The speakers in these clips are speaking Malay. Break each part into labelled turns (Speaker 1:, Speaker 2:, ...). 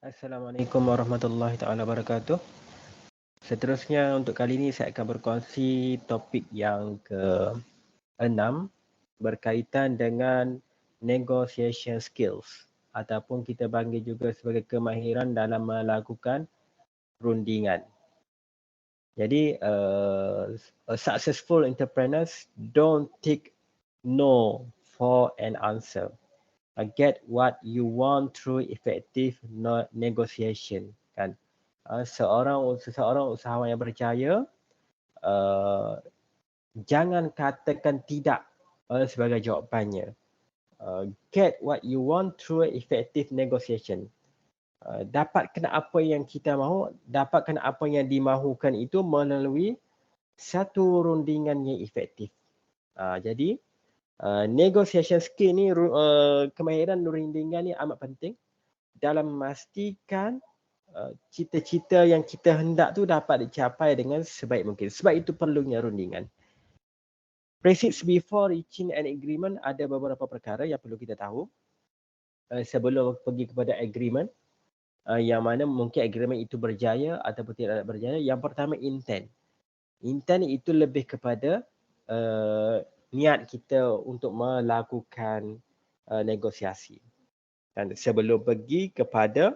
Speaker 1: Assalamualaikum warahmatullahi taala wabarakatuh. Seterusnya untuk kali ini saya akan berkongsi topik yang ke-6 berkaitan dengan negotiation skills ataupun kita panggil juga sebagai kemahiran dalam melakukan rundingan. Jadi a successful entrepreneurs don't take no for an answer. Get what you want through effective negotiation, kan. Seseorang usahawan yang berjaya uh, jangan katakan tidak sebagai jawapannya. Get what you want through effective negotiation. Dapatkan apa yang kita mahu, dapatkan apa yang dimahukan itu melalui satu rundingan yang efektif. Jadi negotiation skill ni, kemahiran rundingan ni amat penting dalam memastikan cita-cita yang kita hendak tu dapat dicapai dengan sebaik mungkin. Sebab itu perlunya rundingan. Proceeds before reaching an agreement, ada beberapa perkara yang perlu kita tahu sebelum pergi kepada agreement, yang mana mungkin agreement itu berjaya ataupun tidak berjaya. Yang pertama, intent. Intent itu lebih kepada niat kita untuk melakukan negosiasi. Dan sebelum pergi kepada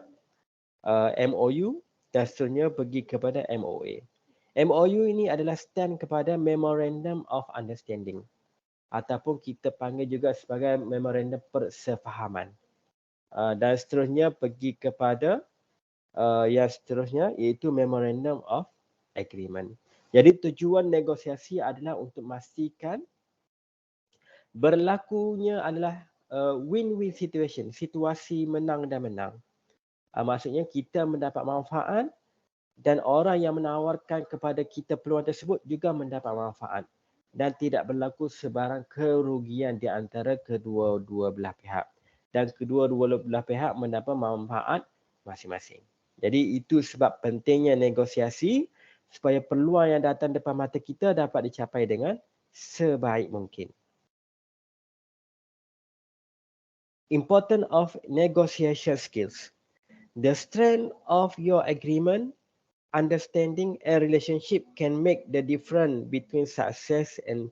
Speaker 1: MOU, dan seterusnya pergi kepada MOA. MOU ini adalah stand kepada Memorandum of Understanding ataupun kita panggil juga sebagai Memorandum Persefahaman. Dan seterusnya pergi kepada yang seterusnya iaitu Memorandum of Agreement. Jadi tujuan negosiasi adalah untuk memastikan berlakunya adalah win-win situation, situasi menang dan menang. Maksudnya kita mendapat manfaat dan orang yang menawarkan kepada kita peluang tersebut juga mendapat manfaat dan tidak berlaku sebarang kerugian di antara kedua-dua belah pihak dan kedua-dua belah pihak mendapat manfaat masing-masing. Jadi itu sebab pentingnya negosiasi supaya peluang yang datang depan mata kita dapat dicapai dengan sebaik mungkin. Importance of negotiation skills. The strength of your agreement, understanding and relationship can make the difference between success and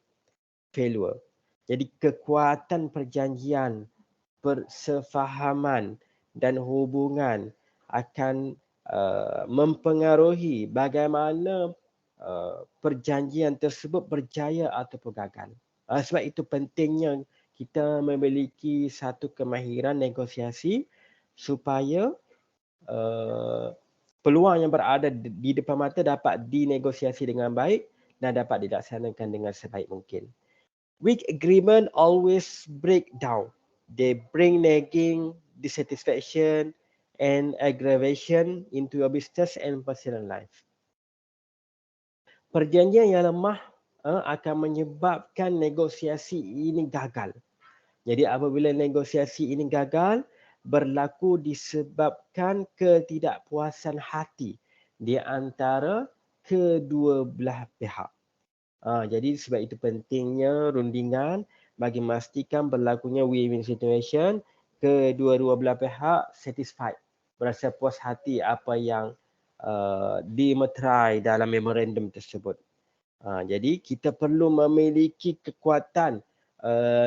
Speaker 1: failure. Jadi kekuatan perjanjian, persefahaman dan hubungan akan mempengaruhi bagaimana perjanjian tersebut berjaya ataupun gagal. Sebab itu pentingnya kita memiliki satu kemahiran negosiasi supaya peluang yang berada di depan mata dapat dinegosiasi dengan baik dan dapat dilaksanakan dengan sebaik mungkin. Weak agreement always break down. They bring nagging, dissatisfaction and aggravation into your business and personal life. Perjanjian yang lemah akan menyebabkan negosiasi ini gagal. Jadi apabila negosiasi ini gagal, berlaku disebabkan ketidakpuasan hati di antara kedua belah pihak. Jadi sebab itu pentingnya rundingan bagi memastikan berlakunya win-win situation, kedua-dua belah pihak satisfied, berasa puas hati apa yang dimeterai dalam memorandum tersebut. Jadi kita perlu memiliki kekuatan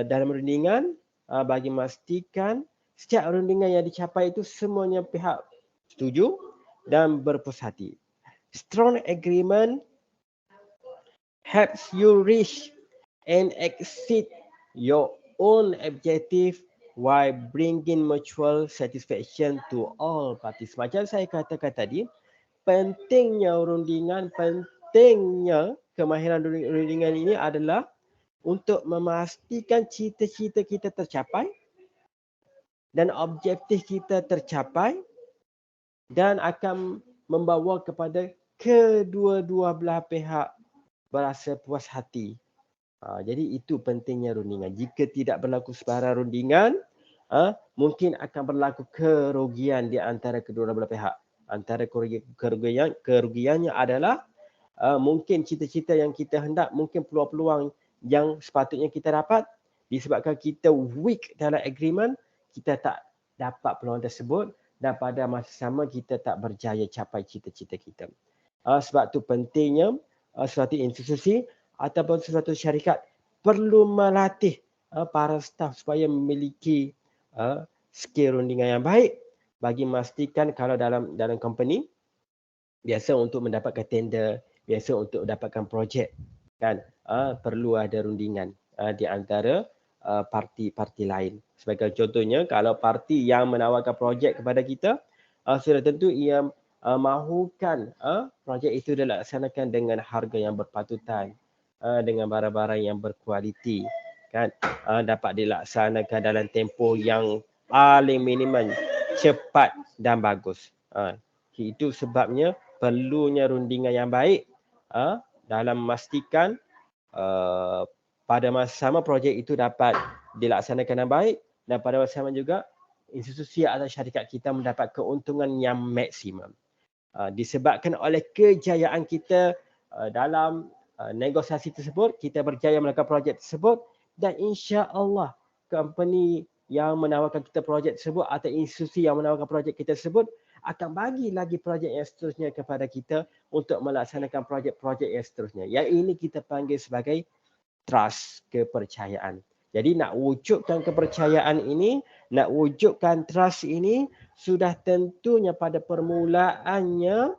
Speaker 1: dalam rundingan bagi memastikan setiap rundingan yang dicapai itu semuanya pihak setuju dan berpuas hati. Strong agreement helps you reach and exceed your own objective while bringing mutual satisfaction to all parties. Macam saya katakan tadi, pentingnya rundingan, pentingnya kemahiran rundingan ini adalah untuk memastikan cita-cita kita tercapai dan objektif kita tercapai dan akan membawa kepada kedua-dua belah pihak berasa puas hati. Jadi itu pentingnya rundingan. Jika tidak berlaku sebarang rundingan, mungkin akan berlaku kerugian di antara kedua belah pihak. Antara kerugiannya adalah mungkin cita-cita yang kita hendak, mungkin peluang-peluang yang sepatutnya kita dapat, disebabkan kita weak dalam agreement, kita tak dapat peluang tersebut dan pada masa sama kita tak berjaya capai cita-cita kita. Sebab tu pentingnya suatu institusi ataupun suatu syarikat perlu melatih para staf supaya memiliki skill rundingan yang baik bagi memastikan kalau dalam company biasa untuk mendapatkan tender, biasa untuk mendapatkan projek kan, perlu ada rundingan di antara parti-parti lain. Sebagai contohnya, kalau parti yang menawarkan projek kepada kita, sudah tentu ia mahukan projek itu dilaksanakan dengan harga yang berpatutan, dengan barang-barang yang berkualiti, kan, dapat dilaksanakan dalam tempoh yang paling minimum, cepat dan bagus. Itu sebabnya perlunya rundingan yang baik dalam memastikan pada masa sama projek itu dapat dilaksanakan dengan baik dan pada masa sama juga institusi atau syarikat kita mendapat keuntungan yang maksimum. Disebabkan oleh kejayaan kita dalam negosiasi tersebut, kita berjaya melakukan projek tersebut dan insya-Allah company yang menawarkan kita projek tersebut atau institusi yang menawarkan projek kita tersebut akan bagi lagi projek yang seterusnya kepada kita untuk melaksanakan projek-projek yang seterusnya. Yang ini kita panggil sebagai trust, kepercayaan. Jadi nak wujudkan kepercayaan ini, nak wujudkan trust ini, sudah tentunya pada permulaannya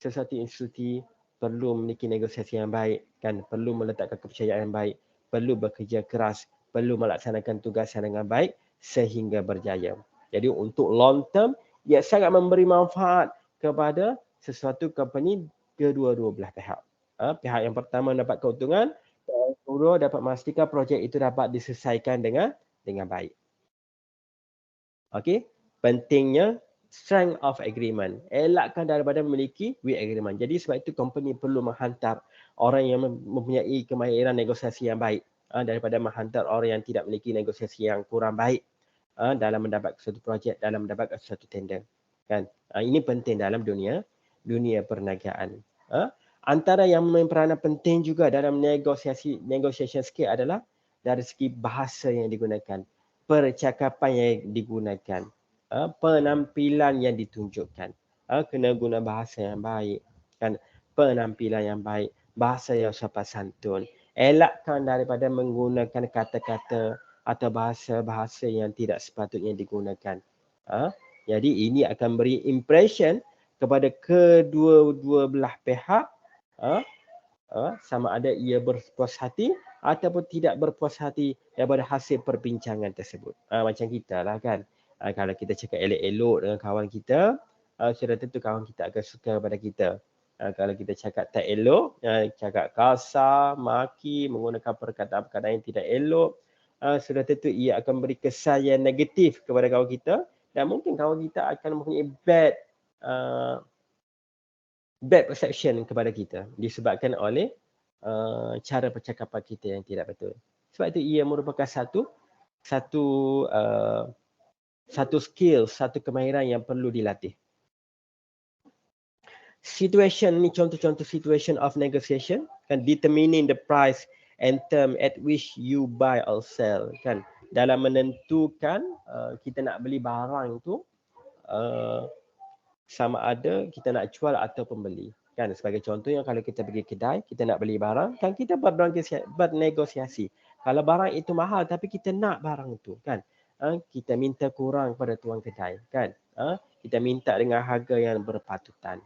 Speaker 1: sesuatu institusi perlu memiliki negosiasi yang baik, kan, perlu meletakkan kepercayaan yang baik, perlu bekerja keras, perlu melaksanakan tugasan dengan baik sehingga berjaya. Jadi untuk long term, ia sangat memberi manfaat kepada sesuatu company kedua-dua belah pihak. Pihak yang pertama dapat keuntungan, pihak yang kedua dapat memastikan projek itu dapat diselesaikan dengan baik. Okey, pentingnya strength of agreement. Elakkan daripada memiliki weak agreement. Jadi sebab itu company perlu menghantar orang yang mempunyai kemahiran negosiasi yang baik daripada menghantar orang yang tidak memiliki negosiasi yang kurang baik dalam mendapat suatu projek, dalam mendapat suatu tender. Kan? Ini penting dalam dunia perniagaan. Antara yang memperanan penting juga dalam negotiation skill adalah dari segi bahasa yang digunakan, percakapan yang digunakan, penampilan yang ditunjukkan. Kena guna bahasa yang baik, kan, penampilan yang baik, bahasa yang sopan santun. Elakkan daripada menggunakan kata-kata atau bahasa-bahasa yang tidak sepatutnya digunakan. Jadi ini akan beri impression kepada kedua-dua belah pihak sama ada ia berpuas hati ataupun tidak berpuas hati daripada hasil perbincangan tersebut. Macam kita lah kan. Kalau kita cakap elok-elok dengan kawan kita, sudah tentu kawan kita akan suka pada kita. Kalau kita cakap tak elok, cakap kasar, maki, menggunakan perkataan-perkataan yang tidak elok, sudah tentu ia akan beri kesan yang negatif kepada kawan kita dan mungkin kawan kita akan mempunyai bad perception kepada kita disebabkan oleh cara percakapan kita yang tidak betul. Sebab itu ia merupakan satu skill, satu kemahiran yang perlu dilatih. Situation ni contoh-contoh situation of negotiation, kan, determining the price and term at which you buy or sell, kan, dalam menentukan kita nak beli barang tu sama ada kita nak jual ataupun beli. Kan, sebagai contohnya kalau kita pergi kedai, kita nak beli barang, kan kita bernegosiasi. Kalau barang itu mahal tapi kita nak barang itu, kan, kita minta kurang pada tuan kedai, kan, kita minta dengan harga yang berpatutan,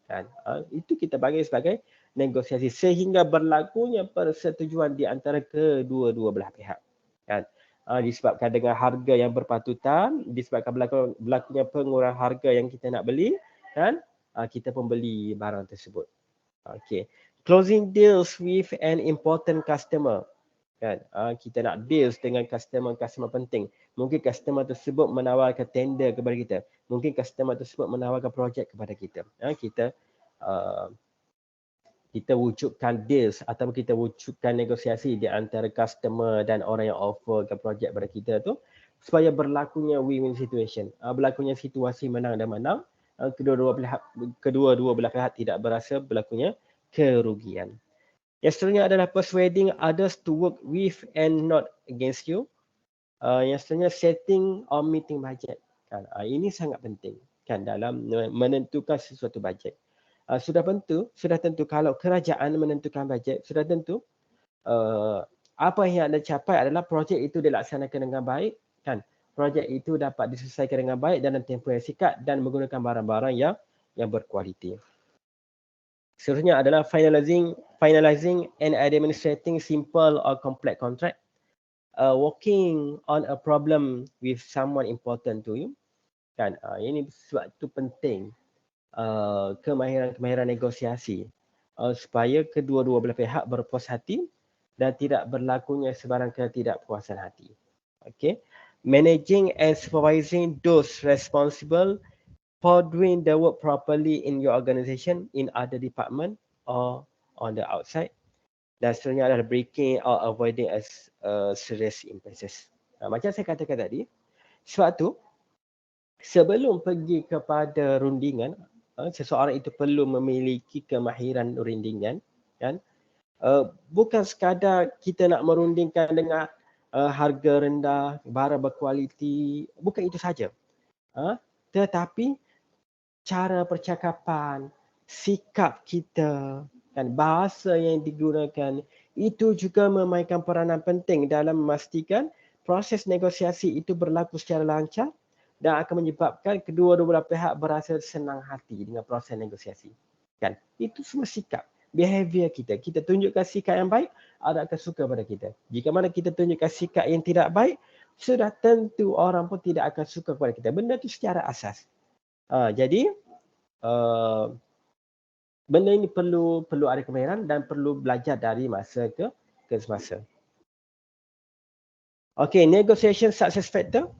Speaker 1: kan, itu kita panggil sebagai negosiasi sehingga berlakunya persetujuan di antara kedua-dua belah pihak, kan. Disebabkan dengan harga yang berpatutan, disebabkan berlakunya pengurangan harga yang kita nak beli, kan, kita pun beli barang tersebut. Okay. Closing deals with an important customer, kan, kita nak deals dengan customer penting. Mungkin customer tersebut menawarkan tender kepada kita, mungkin customer tersebut menawarkan projek kepada kita. Kita wujudkan deals atau kita wujudkan negosiasi di antara customer dan orang yang offerkan projek kepada kita tu supaya berlakunya win-win situation. Berlakunya situasi menang dan menang. Kedua-dua belah pihak tidak berasa berlakunya kerugian. Yang seterusnya adalah persuading others to work with and not against you. Yang seterusnya setting or meeting budget. Kan? Ini sangat penting kan dalam menentukan sesuatu bajet. Sudah tentu kalau kerajaan menentukan bajet, sudah tentu apa yang anda capai adalah projek itu dilaksanakan dengan baik, kan? Projek itu dapat diselesaikan dengan baik dalam tempoh yang singkat dan menggunakan barang-barang yang berkualiti. Seterusnya adalah finalizing and administrating simple or complex contract. Working on a problem with someone important to you, kan? Ini suatu penting, kemahiran negosiasi, supaya kedua-dua belah pihak berpuas hati dan tidak berlakunya sebarang ketidakpuasan hati. Okay. Managing and supervising those responsible for doing the work properly in your organisation, in other department or on the outside. Dan seterusnya adalah breaking or avoiding serious impasses. Macam saya katakan tadi, sebab tu sebelum pergi kepada rundingan, seseorang itu perlu memiliki kemahiran rundingan, kan? Bukan sekadar kita nak merundingkan dengan harga rendah, barang berkualiti, bukan itu saja. Tetapi cara percakapan, sikap kita, kan, bahasa yang digunakan itu juga memainkan peranan penting dalam memastikan proses negosiasi itu berlaku secara lancar dan akan menyebabkan kedua-dua belah pihak berasa senang hati dengan proses negosiasi. Kan? Itu semua sikap, behavior kita. Kita tunjukkan sikap yang baik, orang akan suka pada kita. Jika mana kita tunjukkan sikap yang tidak baik, sudah tentu orang pun tidak akan suka kepada kita. Benda itu secara asas. Jadi benda ini perlu ada kemahiran dan perlu belajar dari masa ke semasa. Okay, negotiation success factor.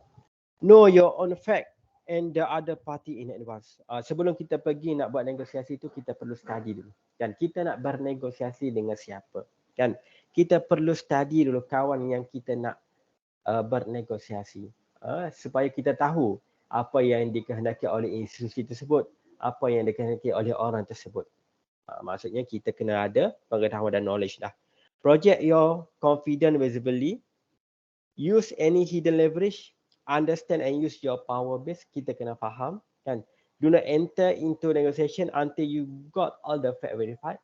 Speaker 1: Know your own fact and the other party in advance. Sebelum kita pergi nak buat negosiasi itu, kita perlu study dulu. Kan, kita nak bernegosiasi dengan siapa? Kan, kita perlu study dulu kawan yang kita nak bernegosiasi, supaya kita tahu apa yang dikehendaki oleh institusi tersebut, apa yang dikehendaki oleh orang tersebut. Maksudnya kita kena ada pengetahuan dan knowledge dah. Project your confidence visibly. Use any hidden leverage. Understand and use your power base. Kita kena faham, kan? Do not enter into negotiation until you got all the fact verified,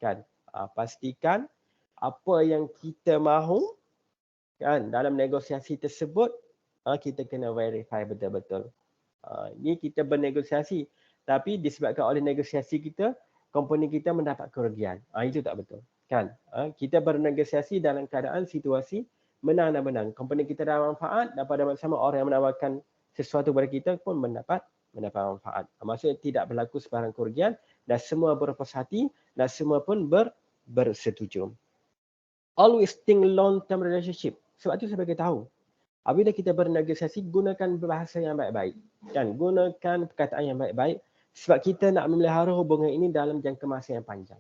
Speaker 1: kan? Pastikan apa yang kita mahu, kan, dalam negosiasi tersebut, kita kena verify betul-betul. Ini kita bernegosiasi, tapi disebabkan oleh negosiasi kita, company kita mendapat kerugian. Itu tak betul, kan? Kita bernegosiasi dalam keadaan situasi menang dan menang. Company kita dapat manfaat dan pada masa sama orang yang menawarkan sesuatu kepada kita pun mendapat manfaat. Maksudnya tidak berlaku sebarang kerugian dan semua berpuas hati dan semua pun bersetuju. Always think long-term relationship. Sebab tu saya bagi tahu, apabila kita bernegosiasi, gunakan bahasa yang baik-baik, kan? Gunakan perkataan yang baik-baik sebab kita nak memelihara hubungan ini dalam jangka masa yang panjang.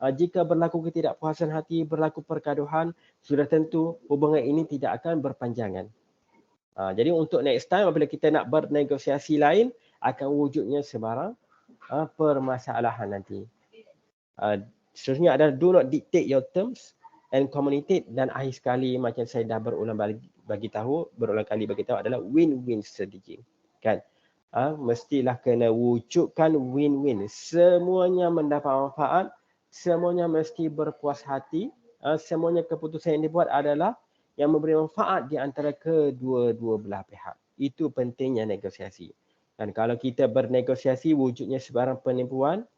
Speaker 1: Jika berlaku ketidakpuasan hati, berlaku pergaduhan, sudah tentu hubungan ini tidak akan berpanjangan. Jadi untuk next time apabila kita nak bernegosiasi lain, akan wujudnya sebarang permasalahan nanti. Seterusnya adalah do not dictate your terms and communicate, dan akhir sekali macam saya dah berulang kali bagi tahu adalah win-win strategy, kan? Mestilah kena wujudkan win-win. Semuanya mendapat manfaat, semuanya mesti berpuas hati, semuanya keputusan yang dibuat adalah yang memberi manfaat di antara kedua-dua belah pihak. Itu pentingnya negosiasi. Dan kalau kita bernegosiasi wujudnya sebarang penipuan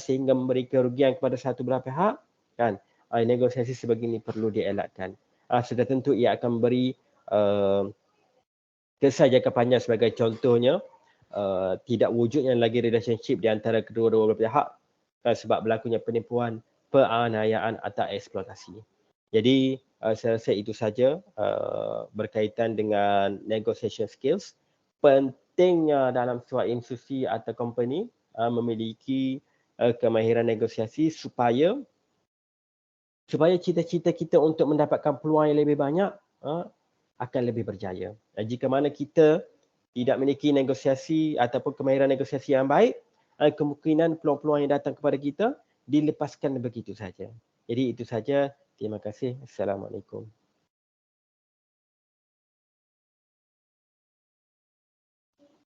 Speaker 1: sehingga memberi kerugian kepada satu belah pihak, kan, negosiasi sebegini perlu dielakkan. Sudah tentu ia akan memberi kesan jangka panjang. Sebagai contohnya, tidak wujudnya lagi relationship di antara kedua-dua belah pihak sebab berlakunya penipuan, penganiayaan atau eksploitasi. Jadi saya rasa itu saja berkaitan dengan negotiation skills. Pentingnya dalam sebuah institusi atau company memiliki kemahiran negosiasi supaya cita-cita kita untuk mendapatkan peluang yang lebih banyak akan lebih berjaya. Jika mana kita tidak memiliki negosiasi ataupun kemahiran negosiasi yang baik, kemungkinan peluang-peluang yang datang kepada kita dilepaskan begitu saja. Jadi itu saja. Terima kasih. Assalamualaikum.